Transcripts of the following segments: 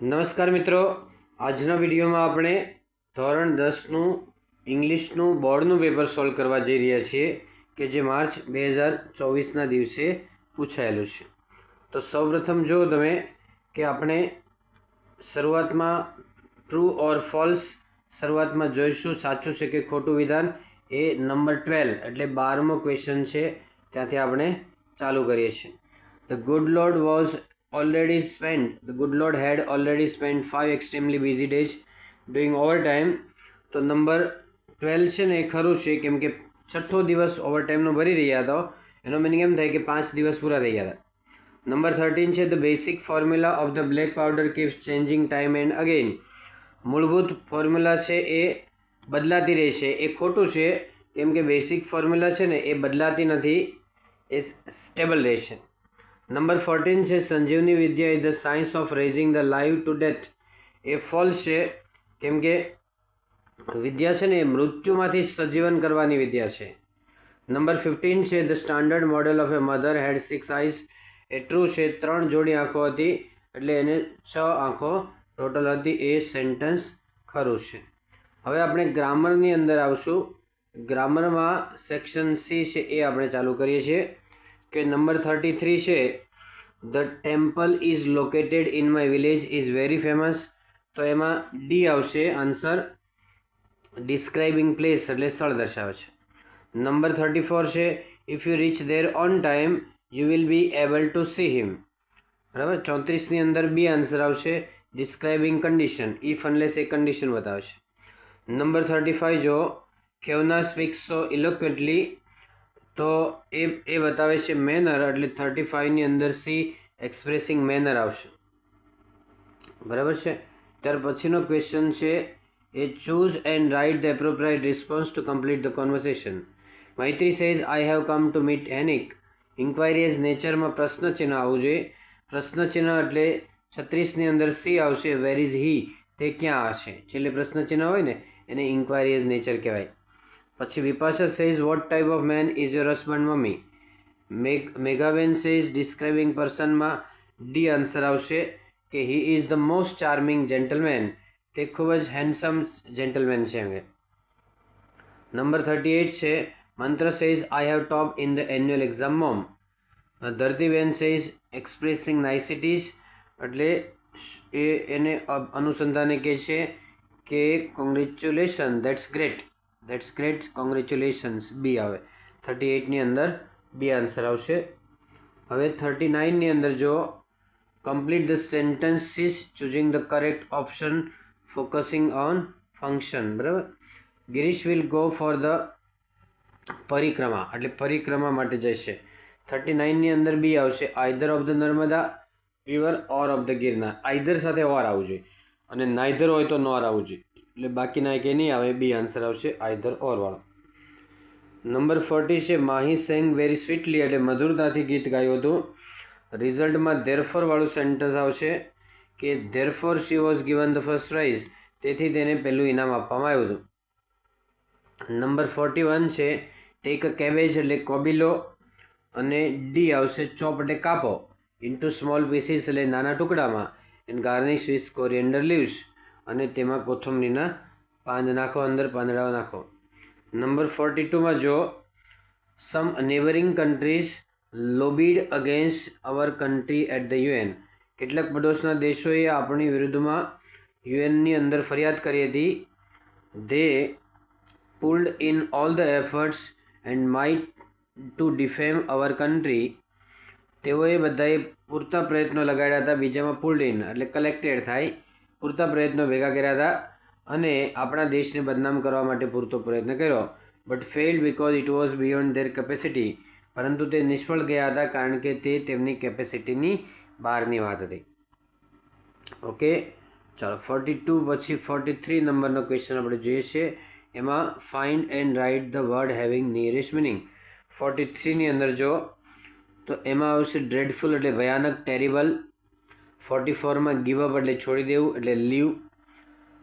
નમસ્કાર મિત્રો, આજના વિડીયોમાં આપણે ધોરણ 10નું ઇંગ્લિશનું બોર્ડનું પેપર સોલ્વ કરવા જઈ રહ્યા છીએ કે જે માર્ચ 2024ના દિવસે પૂછાયેલું છે. તો સૌપ્રથમ જો તમે કે આપણે શરૂઆતમાં ટ્રુ ઓર ફોલ્સ શરૂઆતમાં જોઈશું, સાચું છે કે ખોટું વિધાન. એ નંબર 12 એટલે 12મો ક્વેશ્ચન છે, ત્યાંથી આપણે ચાલુ કરીએ છીએ. The good Lord had already spent 5 extremely busy days doing overtime. તો નંબર 12 છે ને એ ખરું છે, કેમ કે છઠ્ઠો દિવસ ઓવરટાઈમનો ભરી રહ્યા હતો. એનો મિનિંગ એમ થાય કે 5 દિવસ પૂરા થઈ ગયા હતા. નંબર 13 છે the basic formula of the black powder keeps changing time and again. મૂળભૂત ફોર્મ્યુલા છે એ બદલાતી રહેશે. એ ખોટું છે, કેમ કે બેસિક ફોર્મ્યુલા છે ને એ બદલાતી નથી, એ સ્ટેબલ રહેશે. નંબર 14 છે Sanjeevani Vidya is the science of raising the live to death. એ ફોલ્સ છે, કેમ કે વિદ્યા છે ને એ મૃત્યુમાંથી સજીવન કરવાની વિદ્યા છે. નંબર 15 છે the standard model of a mother had 6 eyes. એ ટ્રુ છે, 3 જોડી આંખો હતી એટલે એને 6 આંખો ટોટલ હતી. એ સેન્ટેન્સ ખરું છે. હવે આપણે ગ્રામરની અંદર આવશું. ગ્રામરમાં સેક્શન સી છે એ આપણે ચાલુ કરીએ છીએ કે નંબર 33 છે the temple is located in my village is very famous. તો એમાં ડી આવશે આન્સર. ડિસ્ક્રાઇબિંગ પ્લેસ એટલે સ્થળ દર્શાવે છે. નંબર 34 છે if you rich there on time you will be able to C હિમ. બરાબર. 34ની અંદર બી આન્સર આવશે. Describing condition, if unless A condition બતાવે છે. નંબર 35 જો ખેવના સ્પીક્સ સો ઇલોક્વેન્ટલી, તો એ બતાવે છે મેનર, એટલે 35ની અંદર સી એક્સપ્રેસિંગ મેનર આવશે. બરાબર છે. ત્યાર પછીનો ક્વેશ્ચન છે એ choose and write the appropriate response to complete the conversation. Maitri says I have come to meet Hanik. Inquiry as નેચરમાં પ્રશ્નચિહ્ન આવવું જોઈએ. પ્રશ્નચિહ્ન એટલે 36ની અંદર સી આવશે. વેર ઇઝ હી, તે ક્યાં હશે. છેલ્લે પ્રશ્નચિહ્ન હોય ને એને ઇન્ક્વાયરી એઝ નેચર કહેવાય. પછી Vipasha says what type of man is your husband mummy. Meghaben says describing પર્સનમાં ડી આન્સર આવશે કે he is the most charming gentleman. તે ખૂબ જ હેન્ડસમ જેન્ટલમેન છે. નંબર 38 છે Mantra says I have top in the annual exam mom. Dhartiben says expressing niceties, એટલે એને અનુસંધાને કહે છે કે congratulation, that's great, congratulations. B આવે. 38ની અંદર બી આન્સર આવશે. હવે 39ની અંદર જો complete the sentences choosing the correct option focusing on function. બરાબર. Girish will go for the પરિક્રમા, એટલે પરિક્રમા માટે જશે. 39ની અંદર બી આવશે. Either of the Narmada river or of the Girnar. Either સાથે ઓર આવવું જોઈએ, અને નાઈધર હોય તો નોર આવવું જોઈએ, એટલે બાકીના એક નહીં આવે. બી આન્સર આવશે આઈધર ઓર વાળો. નંબર 40 છે માહી સેંગ વેરી સ્વીટલી, એટલે મધુરતાથી ગીત ગાયું હતું. રિઝલ્ટમાં ધેરફોર વાળું સેન્ટેન્સ આવશે કે therefore she was given the first prize, તેથી તેને પહેલું ઇનામ આપવામાં આવ્યું હતું. નંબર 41 છે ટેક અ કેબેજ, એટલે કોબીલો, અને ડી આવશે ચોપ એટલે કાપો, ઇન્ટુ સ્મોલ પીસીસ એટલે નાના ટુકડામાં, and garnish with coriander leaves, અને તેમાં કોથમરીના પાંદ નાખો, અંદર પાંદડાઓ નાખો. નંબર 42માં જો some neighbouring countries lobbied against our country at the UN. કેટલાક પડોશના દેશોએ આપણી વિરુદ્ધમાં યુએનની અંદર ફરિયાદ કરી હતી. They pulled in all the efforts and might to defame our country. તેઓએ બધાએ પૂરતા પ્રયત્નો લગાડ્યા હતા. બીજામાં પુલ્ડ ઇન એટલે કલેક્ટેડ થાય. પૂરતા પ્રયત્નો ભેગા કર્યા હતા અને આપણા દેશને બદનામ કરવા માટે પૂરતો પ્રયત્ન કર્યો. But failed because it was beyond their capacity. પરંતુ તે નિષ્ફળ ગયા હતા કારણ કે તે તેમની કેપેસિટીની બહારની વાત હતી. ઓકે, ચાલો 42 પછી 43 નંબરનો ક્વેશ્ચન આપણે જોઈએ છીએ. એમાં find and write the word having nearest meaning. 43ની અંદર જો તો એમાં આવશે ડ્રેડફુલ એટલે ભયાનક, ટેરિબલ. 44માં ગીવ અપ એટલે છોડી દેવું, એટલે લીવ.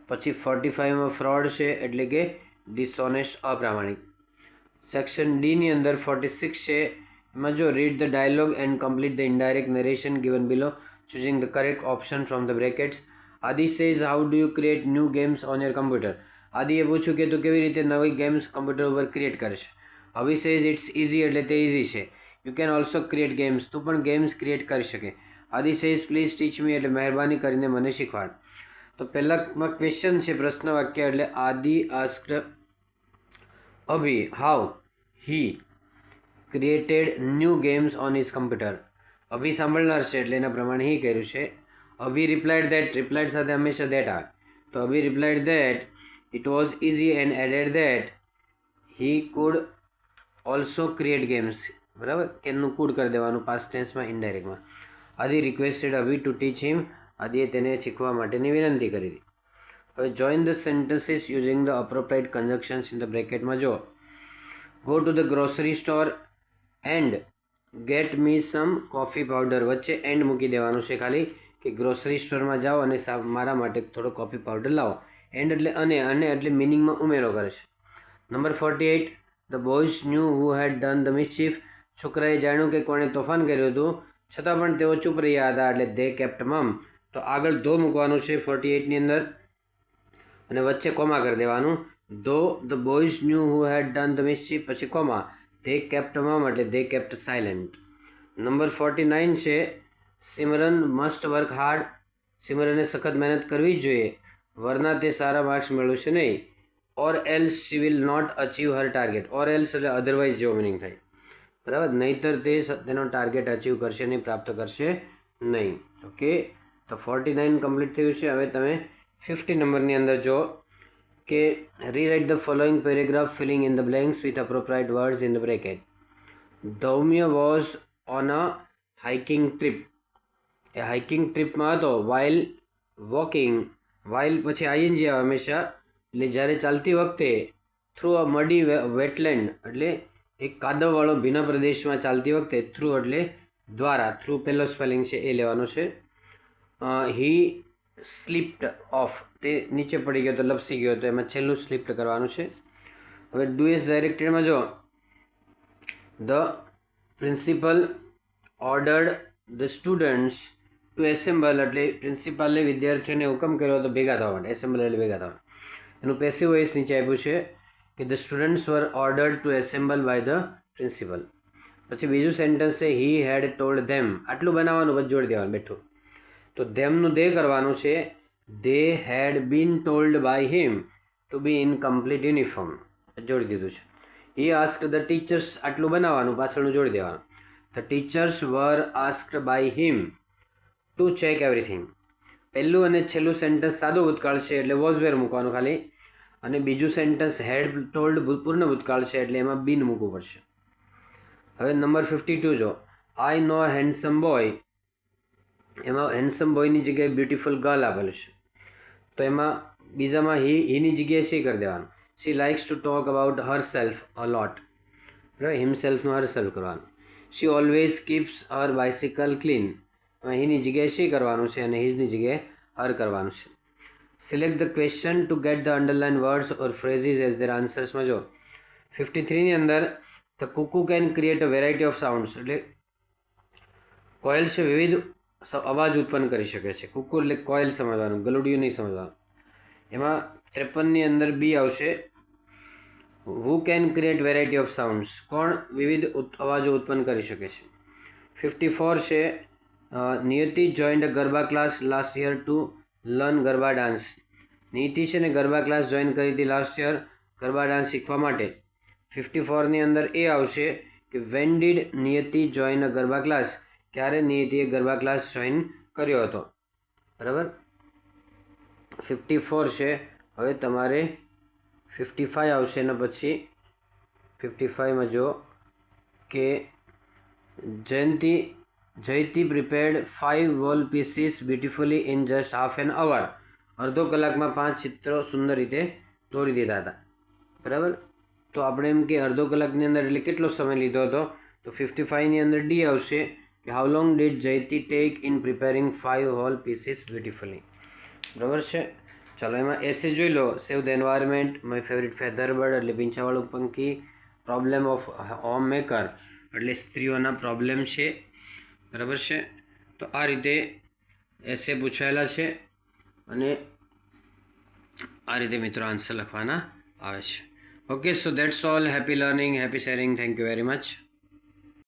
પછી 45માં ફ્રોડ છે એટલે કે ડિસઓનેસ્ટ, અપ્રામાણિક. સેક્શન ડીની અંદર 46 છે. એમાં જો read the dialogue and complete the indirect narration given below choosing the correct option from the brackets. Aadi says how do you create new games on your computer. આદિએ પૂછ્યું કે તું કેવી રીતે નવી ગેમ્સ કમ્પ્યુટર ઉપર ક્રિએટ કરશે. અભી સેઝ ઇટ્સ ઇઝી એટલે તે ઇઝી છે. You can also create games, તું પણ ગેમ્સ ક્રિએટ કરી શકે. આદિ સેઝ પ્લીઝ ટીચ મી એટલે મહેરબાની કરીને મને શીખવાડ. તો પહેલામાં ક્વેશ્ચન છે, પ્રશ્ન વાક્ય, એટલે આદિ આસ્ક્ડ અભી how he created new games on his computer. અભી સાંભળનાર છે એટલે એના પ્રમાણે હી કર્યું છે. અભી રિપ્લાઇડ ધેટ, રિપ્લાઇડ સાથે હંમેશા ધેટ આવે. તો Abhi replied that it was easy and added that he could also create games. બરાબર, કેનનું કુડ કરી દેવાનું પાસ્ટ ટેન્સમાં, ઇનડાયરેક્ટમાં. આદિ રિક્વેસ્ટેડ અભી ટુ ટીચ હિમ, આદિએ તેને શીખવા માટેની વિનંતી કરી હતી. હવે join the sentences using the appropriate conjunctions in the બ્રેકેટમાં જો. Go to the grocery store and get me some coffee powder, વચ્ચે એન્ડ મૂકી દેવાનું છે ખાલી, કે ગ્રોસરી સ્ટોરમાં જાઓ અને મારા માટે થોડો કોફી પાવડર લાવો. એન્ડ એટલે અને એટલે મિનિંગમાં ઉમેરો કરે છે. Number 48, the boys knew who had done the mischief. છોકરાએ જાણ્યું કે કોણે તોફાન કર્યું હતું, છતાં પણ તેઓ ચૂપ રહ્યા હતા, એટલે દે કેપ્ટ મમ. તો આગળ ધો મૂકવાનું છે 48ની અંદર અને વચ્ચે કોમા કરી દેવાનું. Though the boys knew who had done the mischief, પછી કોમા, દે કેપ્ટ મમ એટલે દે કેપ્ટ સાયલેન્ટ. નંબર 49 છે, સિમરન મસ્ટ વર્ક હાર્ડ. સિમરને સખત મહેનત કરવી જ જોઈએ, વરના તે સારા માર્ક્સ મેળવશે નહીં. Or else she will not achieve her target. Or else એટલે અધરવાઇઝ જેવો મિનિંગ થાય. બરાબર, નહીંતર તે તેનો ટાર્ગેટ અચીવ કરશે નહીં, પ્રાપ્ત કરશે નહીં. ઓકે, તો 49 કમ્પ્લીટ થયું છે. હવે તમે 50 નંબરની અંદર જો કે rewrite the following paragraph filling in the blanks with appropriate words in the bracket. Dhaumya was on a hiking trip. એ હાઇકિંગ ટ્રીપમાં હતો. વાઇલ વોકિંગ, વાઇલ પછી આઈએનજી આવે હંમેશા, એટલે જ્યારે ચાલતી વખતે, થ્રુ અ મડી વેટલેન્ડ એટલે એક કાદવવાળો ભીના પ્રદેશમાં ચાલતી વખતે, થ્રુ એટલે દ્વારા, થ્રુ પહેલો સ્પેલિંગ છે એ લેવાનો છે. હી સ્લીપ્ડ ઓફ, તે નીચે પડી ગયો તો લપસી ગયો, તો એમાં છેલ્લું સ્લીપ્ડ કરવાનું છે. હવે ડુ એસ ડાયરેક્ટેડમાં જો the principal ordered the students to assemble, એટલે પ્રિન્સિપાલે વિદ્યાર્થીઓને હુકમ કર્યો હતો ભેગા થવા માટે. એસેમ્બલ એટલે ભેગા થવા. એનું પેસિવ વોઇસ નીચે આપ્યું છે કે the students were ordered to assemble by the principal. પછી બીજું સેન્ટેન્સ છે હી હેડ ટોલ્ડ ધેમ. આટલું બનાવવાનું, પછી જોડી દેવાનું બેઠું. તો ધેમનું દે કરવાનું છે. They had been told by him to be in complete uniform, જોડી દીધું છે. હી આસ્ક્ડ ધ ટીચર્સ, આટલું બનાવવાનું, પાછળનું જોડી દેવાનું. The teachers were asked by him to check everything. પહેલું અને છેલ્લું સેન્ટેન્સ સાદો ભૂતકાળ છે એટલે વોઝ વેર મૂકવાનું ખાલી, અને બીજું સેન્ટેન્સ હેડ ટોલ્ડ પૂર્ણ ભૂતકાળ છે એટલે એમાં બીન મૂકવું પડશે. હવે નંબર 52 જો. આઈ નો હેન્ડસમ બોય, એમાં હેન્ડસમ બોયની જગ્યાએ બ્યુટીફુલ ગર્લ આપેલું છે. તો એમાં બીજામાં હીની જગ્યાએ શી કરી દેવાનું. She likes to talk about herself a lot. બરાબર, હિમસેલ્ફનું હર સેલ્ફ કરવાનું. She always keeps her bicycle clean. હીની જગ્યાએ શી કરવાનું છે અને હિઝની જગ્યાએ હર કરવાનું છે. Select the question to get the underline words or phrases as their આન્સર્સમાં જો 53ની અંદર the cuckoo can create a variety of sounds, એટલે કોયલ છે વિવિધ અવાજ ઉત્પન્ન કરી શકે છે. કુકુ એટલે કોયલ સમજવાનું, ગલુડિયું નહીં સમજવાનું. એમાં 53ની અંદર બી આવશે. Who can create variety of sounds, કોણ વિવિધ અવાજો ઉત્પન્ન કરી શકે છે. 54 છે Niyati joined garba class last year to learn garba dance. Niyati છે ને ગરબા ક્લાસ જોઈન કરી હતી લાસ્ટ યર ગરબા ડાન્સ શીખવા માટે. 54ની અંદર એ આવશે કે when did Niyati join a garba class, ક્યારે નિયતિએ ગરબા ક્લાસ જોઈન કર્યો હતો. બરાબર, 54 છે. હવે તમારે 55 આવશે અને પછી 55માં જો કે Jayati prepared 5 whole pieces beautifully in just half an hour. અડધો કલાકમાં 5 ચિત્રો સુંદર રીતે દોરી દીધા હતા. બરાબર, તો આપણે એમ કે અડધો કલાકની અંદર એટલે કેટલો સમય લીધો હતો, તો 55ની અંદર ડી આવશે કે how long did Jayati take in preparing 5 whole pieces beautifully. બરાબર છે. ચાલો એમાં એસે જોઈ લો. Save the environment, my favourite feather bird એટલે પીંછાવાળું પંખી, પ્રોબ્લેમ ઓફ હોમ મેકર એટલે સ્ત્રીઓના પ્રોબ્લેમ છે. બરાબર છે. તો આ રીતે એસે પૂછાયેલા છે. અને આ રીતે મિત્રો આન્સર લખવાના આવે છે. Okay, so that's all. Happy learning, happy sharing. Thank you very much.